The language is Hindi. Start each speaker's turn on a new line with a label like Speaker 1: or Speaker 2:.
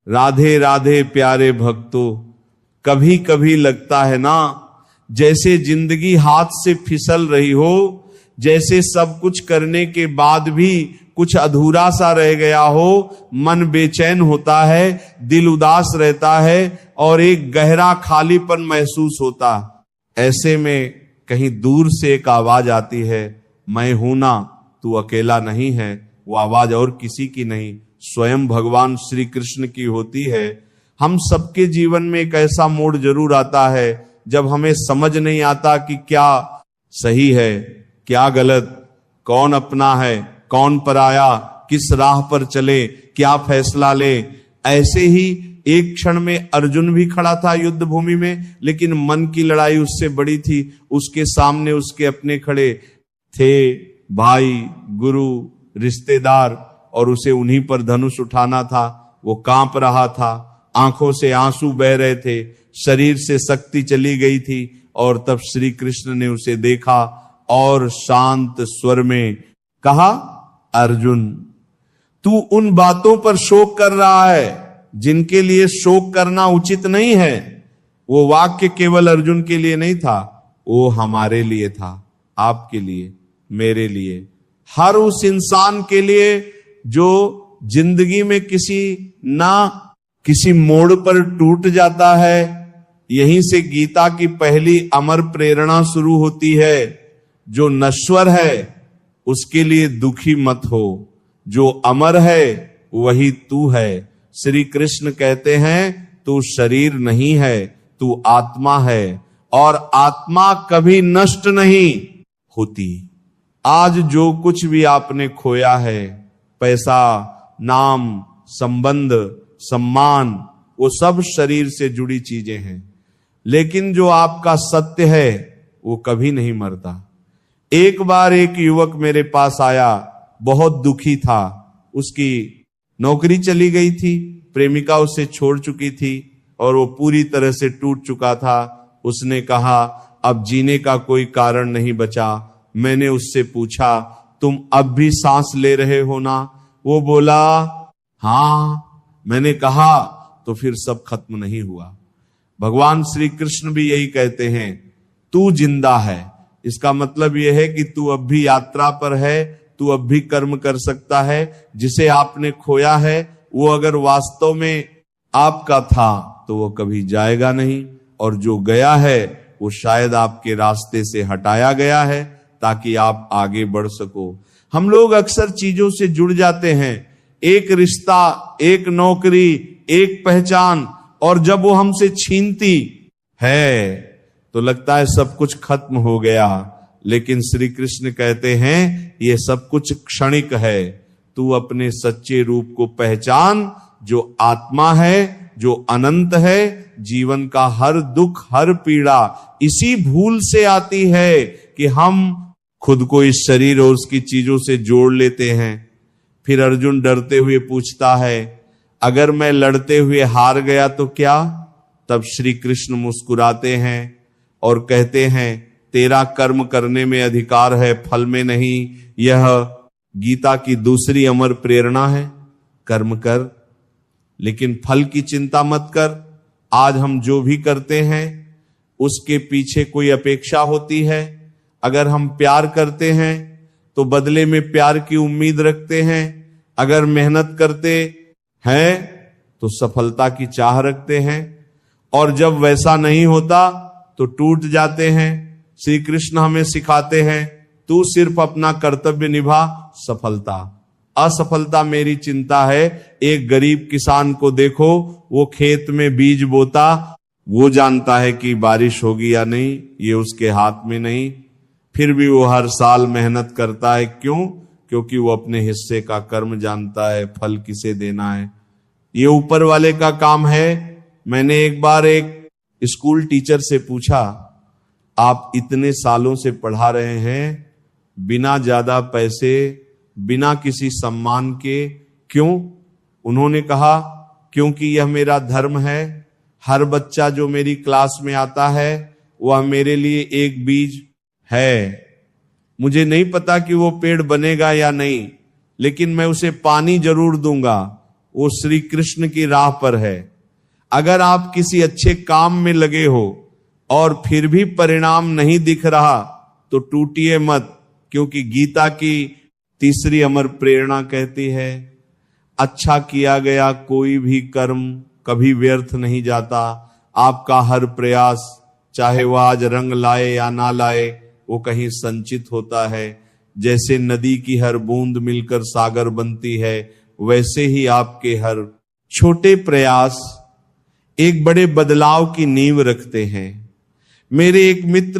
Speaker 1: राधे राधे प्यारे भक्तों, कभी कभी लगता है ना जैसे जिंदगी हाथ से फिसल रही हो, जैसे सब कुछ करने के बाद भी कुछ अधूरा सा रह गया हो, मन बेचैन होता है, दिल उदास रहता है और एक गहरा खालीपन महसूस होता। ऐसे में कहीं दूर से एक आवाज आती है, मैं हूं ना, तू अकेला नहीं है। वो आवाज और किसी की नहीं, स्वयं भगवान श्री कृष्ण की होती है। हम सबके जीवन में एक ऐसा मोड़ जरूर आता है जब हमें समझ नहीं आता कि क्या सही है क्या गलत, कौन अपना है कौन पराया, किस राह पर चले, क्या फैसला ले। ऐसे ही एक क्षण में अर्जुन भी खड़ा था युद्ध भूमि में, लेकिन मन की लड़ाई उससे बड़ी थी। उसके सामने उसके अपने खड़े थे, भाई, गुरु, रिश्तेदार, और उसे उन्हीं पर धनुष उठाना था। वो कांप रहा था, आंखों से आंसू बह रहे थे, शरीर से शक्ति चली गई थी। और तब श्री कृष्ण ने उसे देखा और शांत स्वर में कहा, अर्जुन, तू उन बातों पर शोक कर रहा है जिनके लिए शोक करना उचित नहीं है। वो वाक्य केवल अर्जुन के लिए नहीं था, वो हमारे लिए था, आपके लिए, मेरे लिए, हर उस इंसान के लिए जो जिंदगी में किसी मोड़ पर टूट जाता है। यहीं से गीता की पहली अमर प्रेरणा शुरू होती है, जो नश्वर है उसके लिए दुखी मत हो, जो अमर है वही तू है। श्री कृष्ण कहते हैं, तू शरीर नहीं है, तू आत्मा है, और आत्मा कभी नष्ट नहीं होती। आज जो कुछ भी आपने खोया है, पैसा, नाम, संबंध, सम्मान, वो सब शरीर से जुड़ी चीजें हैं, लेकिन जो आपका सत्य है वो कभी नहीं मरता। एक बार एक युवक मेरे पास आया, बहुत दुखी था। उसकी नौकरी चली गई थी, प्रेमिका उसे छोड़ चुकी थी और वो पूरी तरह से टूट चुका था। उसने कहा, अब जीने का कोई कारण नहीं बचा। मैंने उससे पूछा, तुम अब भी सांस ले रहे हो ना? वो बोला, हाँ। मैंने कहा, तो फिर सब खत्म नहीं हुआ। भगवान श्री कृष्ण भी यही कहते हैं, तू जिंदा है। इसका मतलब यह है कि तू अब भी यात्रा पर है, तू अब भी कर्म कर सकता है। जिसे आपने खोया है वो अगर वास्तव में आपका था तो वो कभी जाएगा नहीं, और जो गया है वो शायद आपके रास्ते से हटाया गया है ताकि आप आगे बढ़ सको। हम लोग अक्सर चीजों से जुड़ जाते हैं, एक रिश्ता, एक नौकरी, एक पहचान, और जब वो हमसे छीनती है तो लगता है सब कुछ खत्म हो गया। लेकिन श्री कृष्ण कहते हैं, ये सब कुछ क्षणिक है। तू अपने सच्चे रूप को पहचान, जो आत्मा है, जो अनंत है। जीवन का हर दुख, हर पीड़ा इसी भूल से आती है कि हम खुद को इस शरीर और उसकी चीजों से जोड़ लेते हैं। फिर अर्जुन डरते हुए पूछता है, अगर मैं लड़ते हुए हार गया तो क्या? तब श्री कृष्ण मुस्कुराते हैं और कहते हैं, तेरा कर्म करने में अधिकार है, फल में नहीं। यह गीता की दूसरी अमर प्रेरणा है। कर्म कर, लेकिन फल की चिंता मत कर। आज हम जो भी करते हैं उसके पीछे कोई अपेक्षा होती है। अगर हम प्यार करते हैं तो बदले में प्यार की उम्मीद रखते हैं। अगर मेहनत करते हैं तो सफलता की चाह रखते हैं, और जब वैसा नहीं होता तो टूट जाते हैं। श्री कृष्ण हमें सिखाते हैं, तू सिर्फ अपना कर्तव्य निभा, सफलता असफलता मेरी चिंता है। एक गरीब किसान को देखो, वो खेत में बीज बोता, वो जानता है कि बारिश होगी या नहीं, ये उसके हाथ में नहीं, फिर भी वो हर साल मेहनत करता है। क्यों? क्योंकि वो अपने हिस्से का कर्म जानता है, फल किसे देना है, ये ऊपर वाले का काम है। मैंने एक बार एक स्कूल टीचर से पूछा, आप इतने सालों से पढ़ा रहे हैं, बिना ज्यादा पैसे, बिना किसी सम्मान के, क्यों? उन्होंने कहा, क्योंकि यह मेरा धर्म है। हर बच्चा जो मेरी क्लास में आता है वह मेरे लिए एक बीज है। मुझे नहीं पता कि वो पेड़ बनेगा या नहीं, लेकिन मैं उसे पानी जरूर दूंगा। वो श्री कृष्ण की राह पर है। अगर आप किसी अच्छे काम में लगे हो और फिर भी परिणाम नहीं दिख रहा तो टूटिए मत, क्योंकि गीता की तीसरी अमर प्रेरणा कहती है, अच्छा किया गया कोई भी कर्म कभी व्यर्थ नहीं जाता। आपका हर प्रयास, चाहे वह आज रंग लाए या ना लाए, वो कहीं संचित होता है। जैसे नदी की हर बूंद मिलकर सागर बनती है, वैसे ही आपके हर छोटे प्रयास एक बड़े बदलाव की नींव रखते हैं। मेरे एक मित्र